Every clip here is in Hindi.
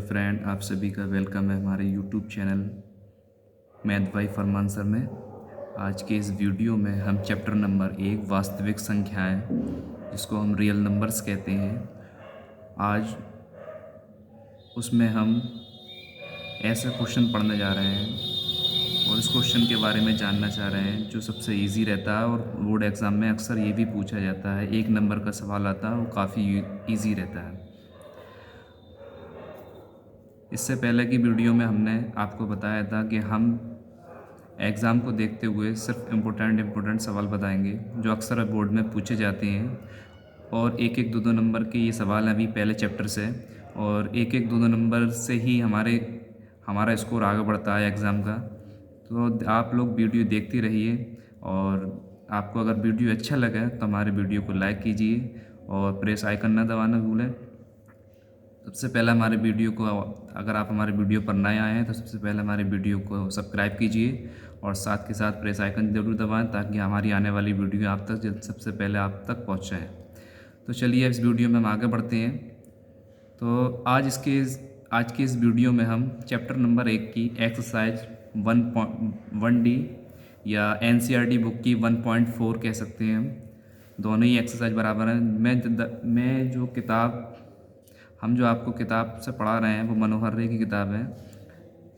फ्रेंड, आप सभी का वेलकम है हमारे यूट्यूब चैनल मैथ बाय फरमान सर में। आज के इस वीडियो में हम चैप्टर नंबर 1 वास्तविक संख्याएं, जिसको हम रियल नंबर्स कहते हैं, आज उसमें हम ऐसा क्वेश्चन पढ़ने जा रहे हैं और इस क्वेश्चन के बारे में जानना चाह रहे हैं जो सबसे इजी रहता है और बोर्ड एग्ज़ाम में अक्सर ये भी पूछा जाता है। 1 नंबर का सवाल आता है, वो काफ़ी ईजी रहता है। इससे पहले की वीडियो में हमने आपको बताया था कि हम एग्ज़ाम को देखते हुए सिर्फ इम्पोर्टेंट सवाल बताएंगे जो अक्सर बोर्ड में पूछे जाते हैं, और एक एक दो दो नंबर के ये सवाल हैं अभी पहले चैप्टर से, और एक एक दो दो नंबर से ही हमारा स्कोर आगे बढ़ता है एग्ज़ाम का। तो आप लोग वीडियो देखते रहिए, और आपको अगर वीडियो अच्छा लगे तो हमारे वीडियो को लाइक कीजिए और प्रेस आइकन ना दबाना भूलें। सबसे पहले हमारे वीडियो को, अगर आप हमारे वीडियो पर नए आए हैं तो सबसे पहले हमारे वीडियो को सब्सक्राइब कीजिए और साथ के साथ प्रेस आइकन ज़रूर दबाएं ताकि हमारी आने वाली वीडियो आप तक सबसे पहले आप तक पहुँच जाए। तो चलिए इस वीडियो में हम आगे बढ़ते हैं। तो आज के इस वीडियो में हम चैप्टर नंबर 1 की एक्सरसाइज 1.1D या NCERT बुक की 1.4 कह सकते हैं। हम दोनों ही एक्सरसाइज बराबर हैं। हम जो आपको किताब से पढ़ा रहे हैं वो मनोहर रे की किताब है।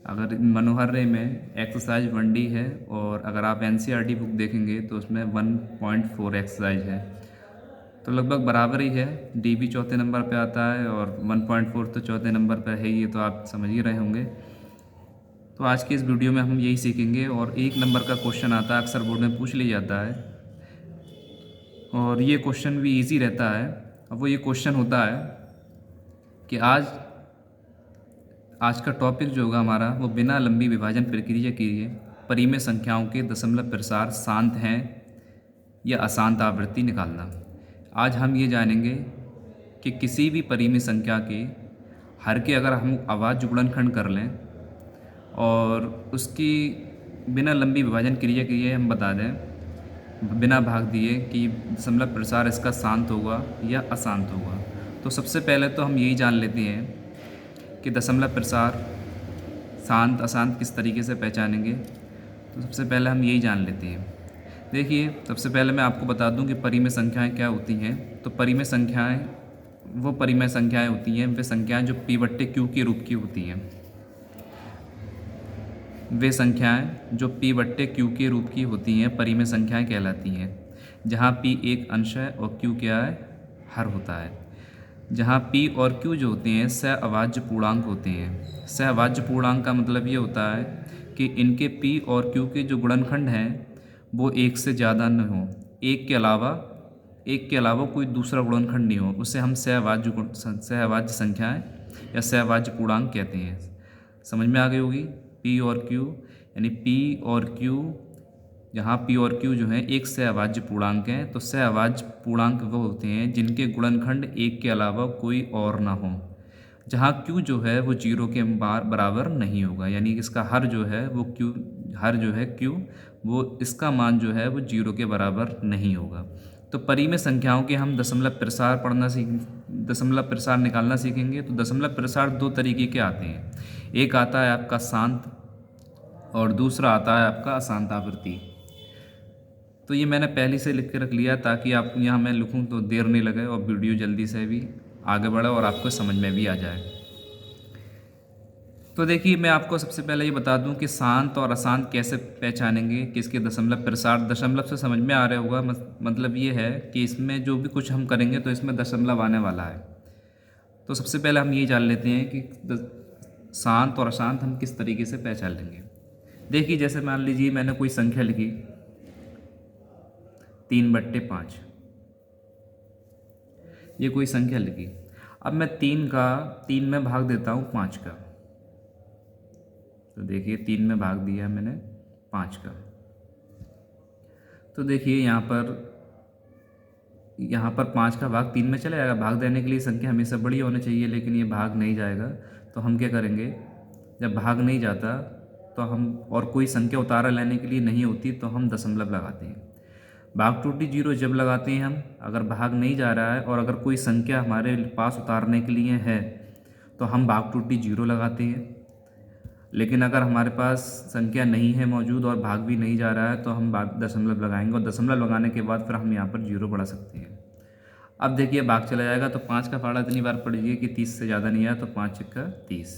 अगर मनोहर रे में एक्सरसाइज 1D है, और अगर आप NCERT बुक देखेंगे तो उसमें 1.4 एक्सरसाइज है, तो लगभग बराबर ही है। डी भी चौथे नंबर पे आता है और 1.4 तो चौथे नंबर पे है, ये तो आप समझ ही रहे होंगे। तो आज की इस वीडियो में हम यही सीखेंगे, और 1 नंबर का क्वेश्चन आता है, अक्सर बोर्ड में पूछ लिया जाता है, और ये क्वेश्चन भी ईजी रहता है। अब वो ये क्वेश्चन होता है कि आज का टॉपिक जो होगा हमारा, वो बिना लंबी विभाजन प्रक्रिया के परिमेय संख्याओं के दशमलव प्रसार शांत हैं या अशांत आवृत्ति निकालना। आज हम ये जानेंगे कि किसी भी परिमेय संख्या के हर के अगर हम अभाज्य गुणनखंड कर लें और उसकी बिना लंबी विभाजन क्रिया के लिए हम बता दें बिना भाग दिए कि दशमलव प्रसार इसका शांत होगा या अशांत होगा। तो सबसे पहले तो हम यही जान लेते हैं कि दशमलव प्रसार शांत अशांत किस तरीके से पहचानेंगे। तो सबसे पहले हम यही जान लेते हैं। देखिए, सबसे पहले मैं आपको बता दूं कि परिमेय संख्याएं क्या होती हैं। तो परिमेय संख्याएं वो परिमेय संख्याएं होती हैं, वे संख्याएं जो P/Q के रूप की होती हैं। वे संख्याएं जो P/Q के रूप की होती हैं परिमेय संख्याएं कहलाती हैं, जहां P एक अंश है और Q क्या है, हर होता है। जहाँ P और Q जो होते हैं सहअभाज्य पूर्णांक होते हैं। सहअभाज्य पूर्णांक का मतलब ये होता है कि इनके P और Q के जो गुणनखंड हैं वो एक से ज़्यादा न हो, एक के अलावा कोई दूसरा गुणनखंड नहीं हो, उसे हम सहअभाज्य संख्याएं या सहअभाज्य पूर्णांक कहते हैं। समझ में आ गई होगी। P और Q, यानी P और Q, जहाँ P और Q जो है एक सहअभाज्य पूर्णांक हैं। तो सहअभाज्य पूर्णांक वो होते हैं जिनके गुणनखंड एक के अलावा कोई और ना हो, जहाँ Q जो है वो 0 के बराबर नहीं होगा, यानी इसका हर जो है Q, वो इसका मान जो है वो 0 के बराबर नहीं होगा। तो परिमेय संख्याओं के हम दशमलव प्रसार निकालना सीखेंगे। तो दशमलव प्रसार 2 तरीके के आते हैं। एक आता है आपका शांत और दूसरा आता है आपका अशांत आवृत्ति। तो ये मैंने पहले से लिख के रख लिया ताकि आप यहाँ मैं लिखूँ तो देर नहीं लगे और वीडियो जल्दी से भी आगे बढ़े और आपको समझ में भी आ जाए। तो देखिए, मैं आपको सबसे पहले ये बता दूं कि शांत और अशांत कैसे पहचानेंगे कि इसके दशमलव प्रसार। दशमलव से समझ में आ रहा होगा, मतलब ये है कि इसमें जो भी कुछ हम करेंगे तो इसमें दशमलव आने वाला है। तो सबसे पहले हम ये जान लेते हैं कि शांत और अशांत हम किस तरीके से पहचान लेंगे। देखिए, जैसे मान लीजिए मैंने कोई संख्या लिखी 3/5, ये कोई संख्या लिखी। अब मैं 3 में भाग देता हूँ 5 का। तो देखिए, 3 में भाग दिया मैंने 5 का। तो देखिए यहाँ पर 5 का भाग 3 में चला जाएगा। भाग देने के लिए संख्या हमेशा बड़ी होनी चाहिए, लेकिन ये भाग नहीं जाएगा। तो हम क्या करेंगे, जब भाग नहीं जाता तो हम, और कोई संख्या उतारा लेने के लिए नहीं होती तो हम दशमलव लगाते हैं। भाग टूटी 0 जब लगाते हैं हम, अगर भाग नहीं जा रहा है और अगर कोई संख्या हमारे पास उतारने के लिए है तो हम भाग त्रुटि 0 लगाते हैं। लेकिन अगर हमारे पास संख्या नहीं है मौजूद और भाग भी नहीं जा रहा है तो हम भाग दशमलव लगाएंगे, और दशमलव लगाने के बाद फिर हम यहाँ पर 0 बढ़ा सकते हैं। अब देखिए भाग चला जाएगा तो 5 का फाड़ा इतनी बार पड़ जाइए कि 30 से ज़्यादा नहीं आया, तो 5 छक्का 30।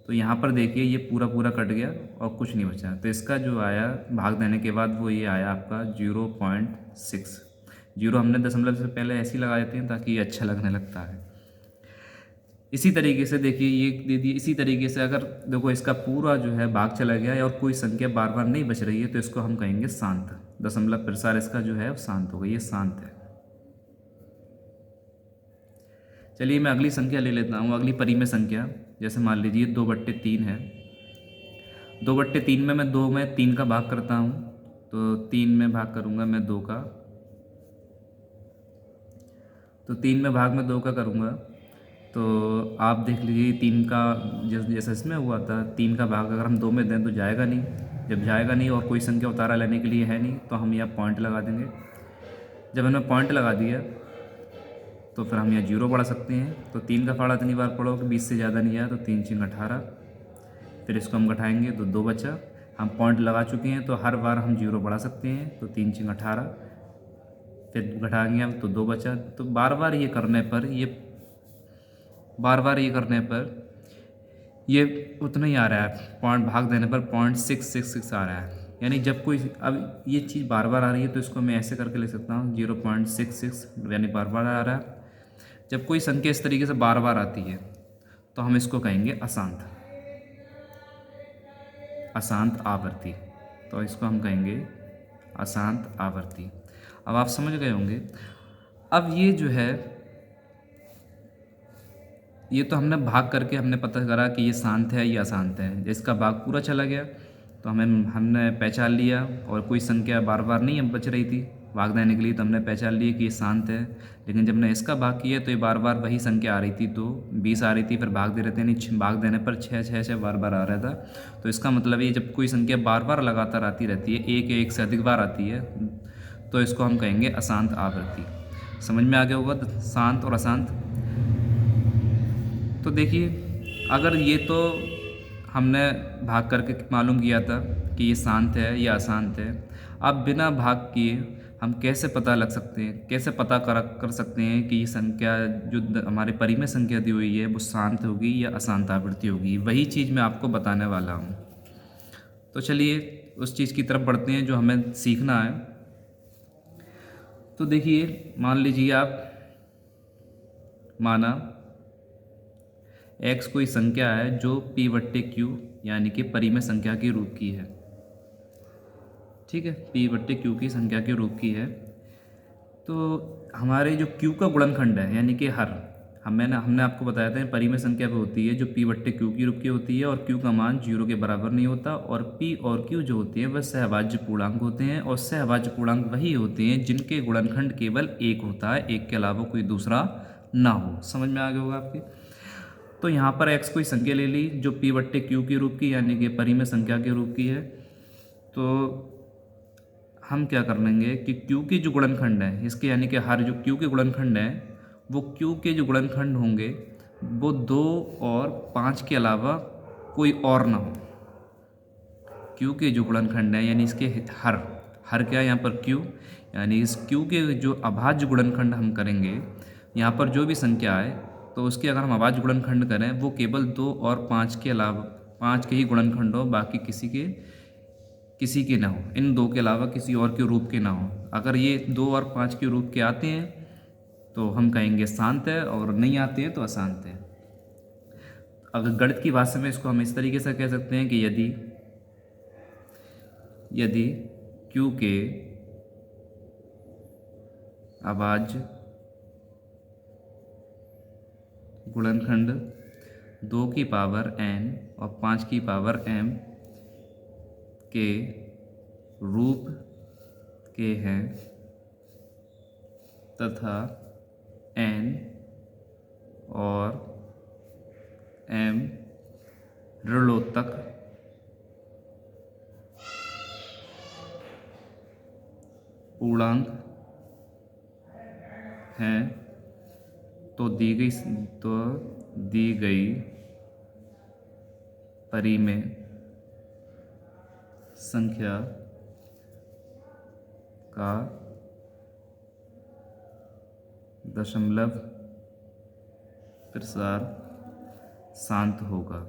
तो यहाँ पर देखिए ये पूरा पूरा कट गया और कुछ नहीं बचा, तो इसका जो आया भाग देने के बाद वो ये आया आपका 0.6। 0 हमने दशमलव से पहले ऐसे ही लगा देते हैं ताकि ये अच्छा लगने लगता है। इसी तरीके से देखिए ये दे दिए। इसी तरीके से अगर देखो इसका पूरा जो है भाग चला गया और कोई संख्या बार बार नहीं बच रही है तो इसको हम कहेंगे शांत। दशमलव प्रसार इसका जो है शांत हो गई, ये शांत है। चलिए मैं अगली संख्या ले लेता हूँ, अगली परिमेय संख्या। जैसे मान लीजिए 2/3 है। 2/3 में मैं 2 में 3 का भाग करता हूँ, तो 3 में भाग करूँगा मैं 2 का, तो 3 में भाग में 2 का करूँगा। तो आप देख लीजिए 3 का जैसे इसमें हुआ था, 3 का भाग अगर हम 2 में दें तो जाएगा नहीं। जब जाएगा नहीं और कोई संख्या उतारा लेने के लिए है नहीं तो हम यहाँ पॉइंट लगा देंगे। जब हमने पॉइंट लगा दिया तो फिर हम यहाँ 0 बढ़ा सकते हैं। तो 3 का फाड़ा इतनी बार पढ़ो कि 20 से ज़्यादा नहीं आया, तो 3 6 18। फिर इसको हम घटाएंगे तो 2 बचा। हम पॉइंट लगा चुके हैं तो हर बार हम 0 बढ़ा सकते हैं, तो 3 6 18। फिर घटाएंगे हम तो 2 बचा। तो बार बार ये करने पर ये उतना ही आ रहा है, पॉइंट भाग देने पर 0.666 आ रहा है। यानी जब कोई, अब ये चीज़ बार बार आ रही है तो इसको मैं ऐसे करके लिख सकता हूँ 0.66, यानी बार बार आ रहा है। जब कोई संख्या इस तरीके से बार बार आती है तो हम इसको कहेंगे अशांत, अशांत आवर्ती। तो इसको हम कहेंगे अशांत आवर्ती। अब आप समझ गए होंगे। अब ये जो है, ये तो हमने भाग करके हमने पता करा कि ये शांत है या अशांत है। इसका भाग पूरा चला गया तो हमने पहचान लिया, और कोई संख्या बार बार नहीं बच रही थी भाग देने के लिए, तो हमने पहचान लिया कि ये शांत है। लेकिन जब हमने इसका भाग किया तो ये बार बार वही संख्या आ रही थी, तो 20 आ रही थी, फिर भाग दे रहे थे, नहीं भाग देने पर 6 6 6 बार बार आ रहा था। तो इसका मतलब ये जब कोई संख्या बार बार लगातार आती रहती है, एक या एक से अधिक बार आती है, तो इसको हम कहेंगे अशांत आवृत्ति। समझ में आ गया होगा शांत और अशांत। तो देखिए अगर ये तो हमने भाग करके मालूम किया था कि ये शांत है या अशांत है। अब बिना भाग किए हम कैसे पता लग सकते हैं, कैसे पता कर सकते हैं कि ये संख्या जो हमारे परिमेय संख्या दी हुई है वो शांत होगी या अशांत आवृत्ति होगी। वही चीज़ मैं आपको बताने वाला हूँ। तो चलिए उस चीज़ की तरफ बढ़ते हैं जो हमें सीखना है। तो देखिए मान लीजिए आप, माना x कोई संख्या है जो p/q यानी कि परिमेय संख्या के रूप की है। ठीक है, p/q की संख्या के रूप की है। तो हमारे जो q का गुणनखंड है यानी कि हर, हमने आपको बताया था परिमेय संख्या पे होती है जो p/q की रूप की होती है, और q का मान 0 के बराबर नहीं होता, और p और q जो होते हैं वह सहभाज्य पूर्णांक होते हैं, और सहभाज्य पूर्णांक वही होते हैं जिनके गुणनखंड केवल एक होता है, एक के अलावा कोई दूसरा ना हो। समझ में आ गया होगा आपके। तो यहाँ पर x कोई संख्या ले ली जो p/q के रूप की यानी कि परिमेय संख्या के रूप की है। तो हम क्या कर लेंगे कि q के जो गुणनखंड है इसके, यानी कि हर जो q के गुणनखंड है वो q के जो गुणनखंड होंगे वो 2 और 5 के अलावा कोई और ना हो। q के जो गुणनखंड है यानी इसके हर क्या है यहाँ पर q, यानी इस q के जो अभाज्य गुणनखंड हम करेंगे, यहाँ पर जो भी संख्या है तो उसके अगर हम अभाज्य गुणनखंड करें वो केवल 2 और 5 के अलावा 5 के ही गुणनखंड हो, बाकी किसी के ना हो, इन 2 के अलावा किसी और के रूप के ना हो। अगर ये 2 और 5 के रूप के आते हैं तो हम कहेंगे शांत है, और नहीं आते हैं तो अशांत है। अगर गणित की भाषा में इसको हम इस तरीके से कह सकते हैं कि यदि q के अभाज्य गुणनखंड 2 की पावर n और 5 की पावर m के रूप के हैं तथा n और m ऋणोत्तक पूर्णांक हैं, तो दी गई परिमेय संख्या का दशमलव प्रसार शांत होगा।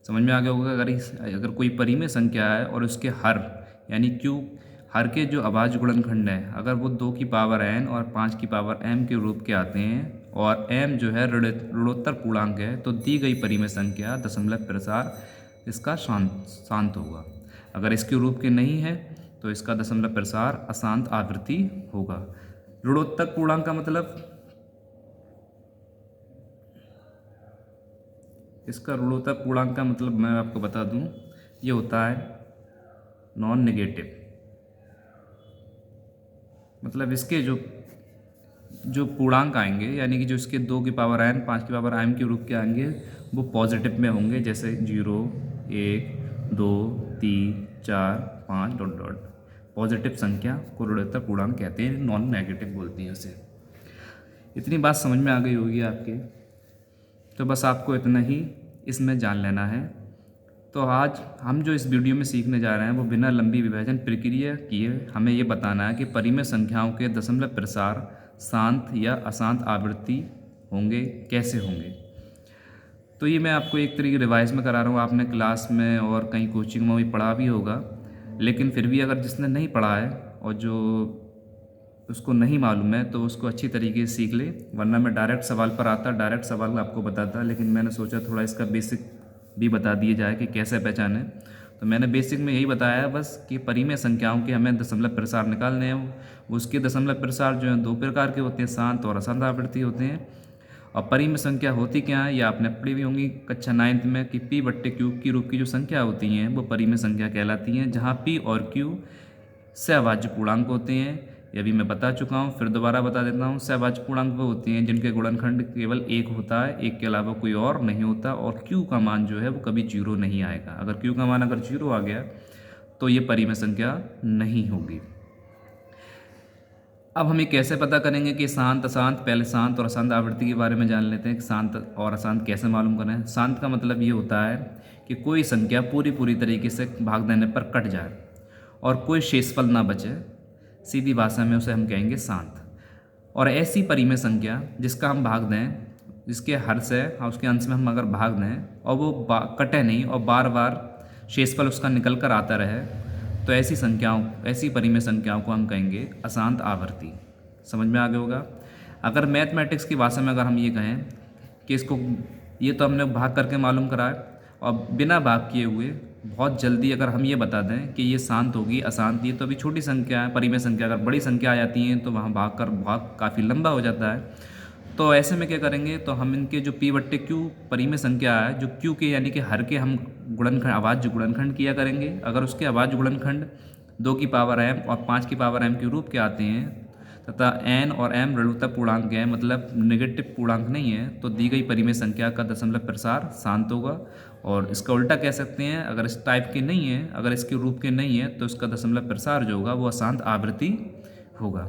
समझ में आ गया होगा। अगर कोई परिमेय संख्या है और उसके हर यानी क्यू हर के जो अभाज्य गुणनखंड है, अगर वो 2 की पावर n और 5 की पावर m के रूप के आते हैं और m जो है ऋणोत्तर पूर्णांक है, तो दी गई परिमेय संख्या दशमलव प्रसार इसका शांत होगा। अगर इसके रूप के नहीं है तो इसका दशमलव प्रसार अशांत आवृत्ति होगा। ऋणोत्तर पूर्णांक का मतलब, इसका ऋणोत्तर पूर्णांक का मतलब मैं आपको बता दूं, ये होता है नॉन नेगेटिव। मतलब इसके जो पूर्णांक आएंगे यानी कि जो इसके 2 की पावर n 5 की पावर m के रूप के आएंगे वो पॉजिटिव में होंगे, जैसे 0 1 2 3 4 5 डॉट डॉट। पॉजिटिव संख्या को ऋणोत्तर पूर्णांक कहते हैं, नॉन नेगेटिव बोलती हैं उसे। इतनी बात समझ में आ गई होगी आपके, तो बस आपको इतना ही इसमें जान लेना है। तो आज हम जो इस वीडियो में सीखने जा रहे हैं वो बिना लंबी विभाजन प्रक्रिया किए हमें ये बताना है कि परिमेय संख्याओं के दशमलव प्रसार शांत या अशांत आवृत्ति होंगे, कैसे होंगे। तो ये मैं आपको एक तरीके रिवाइज में करा रहा हूँ। आपने क्लास में और कहीं कोचिंग में भी पढ़ा भी होगा, लेकिन फिर भी अगर जिसने नहीं पढ़ा है और जो उसको नहीं मालूम है तो उसको अच्छी तरीके से सीख ले, वरना मैं डायरेक्ट सवाल पर आता, डायरेक्ट सवाल आपको बताता, लेकिन मैंने सोचा थोड़ा इसका बेसिक भी बता दिया जाए कि कैसे पहचानें। तो मैंने बेसिक में यही बताया बस कि परिमेय संख्याओं के हमें दशमलव प्रसार निकालने हैं। उसके दशमलव प्रसार जो हैं 2 प्रकार के होते हैं, शांत और अशांत आवृत्ति होते हैं। और परिमेय संख्या होती क्या है, ये आपने पढ़ी हुई होंगी कक्षा 9th में कि P/Q के रूप की जो संख्या होती हैं वो परिमेय संख्या कहलाती हैं, जहाँ P और Q सहभाज्य पूर्णांक होते हैं। ये भी मैं बता चुका हूँ, फिर दोबारा बता देता हूँ। सहभाज्य पूर्णांक वो होती हैं जिनके गुणनखंड केवल 1 होता है, 1 के अलावा कोई और नहीं होता, और Q का मान जो है वो कभी 0 नहीं आएगा। अगर Q का मान अगर 0 आ गया तो ये परिमेय संख्या नहीं होगी। अब हम ये कैसे पता करेंगे कि शांत अशांत, पहले शांत और अशांत आवृत्ति के बारे में जान लेते हैं कि शांत और अशांत कैसे मालूम करें। शांत का मतलब ये होता है कि कोई संख्या पूरी तरीके से भाग देने पर कट जाए और कोई शेषफल ना बचे, सीधी भाषा में उसे हम कहेंगे शांत। और ऐसी परिमेय संख्या जिसका हम भाग दें, जिसके हर से उसके अंश में हम अगर भाग दें और वो कटे नहीं और बार बार शेषफल उसका निकल कर आता रहे, तो ऐसी परिमेय संख्याओं को हम कहेंगे अशांत आवृत्ति। समझ में आ गया होगा। अगर मैथमेटिक्स की भाषा में अगर हम ये कहें कि इसको, ये तो हमने भाग करके मालूम करा है, और बिना भाग किए हुए बहुत जल्दी अगर हम ये बता दें कि ये शांत होगी अशांत, ये तो अभी छोटी संख्या है परिमेय संख्या। अगर बड़ी संख्या आ जाती हैं तो वहाँ भाग काफ़ी लंबा हो जाता है। तो ऐसे में क्या करेंगे, तो हम इनके जो P/Q परिमेय संख्या है, जो Q के यानी कि हर के हम गुणनखंड अभाज्य गुणनखंड किया करेंगे। अगर उसके अभाज्य गुणनखंड 2 की पावर m और 5 की पावर m के रूप के आते हैं तथा n और m ऋणोत्तर पूर्णांक है, मतलब नेगेटिव पूर्णांक नहीं है, तो दी गई परिमेय संख्या का दशमलव प्रसार शांत होगा। और इसका उल्टा कह सकते हैं, अगर इस टाइप के नहीं है, अगर इसके रूप के नहीं है, तो इसका दशमलव प्रसार जो होगा वो अशांत आवृत्ति होगा।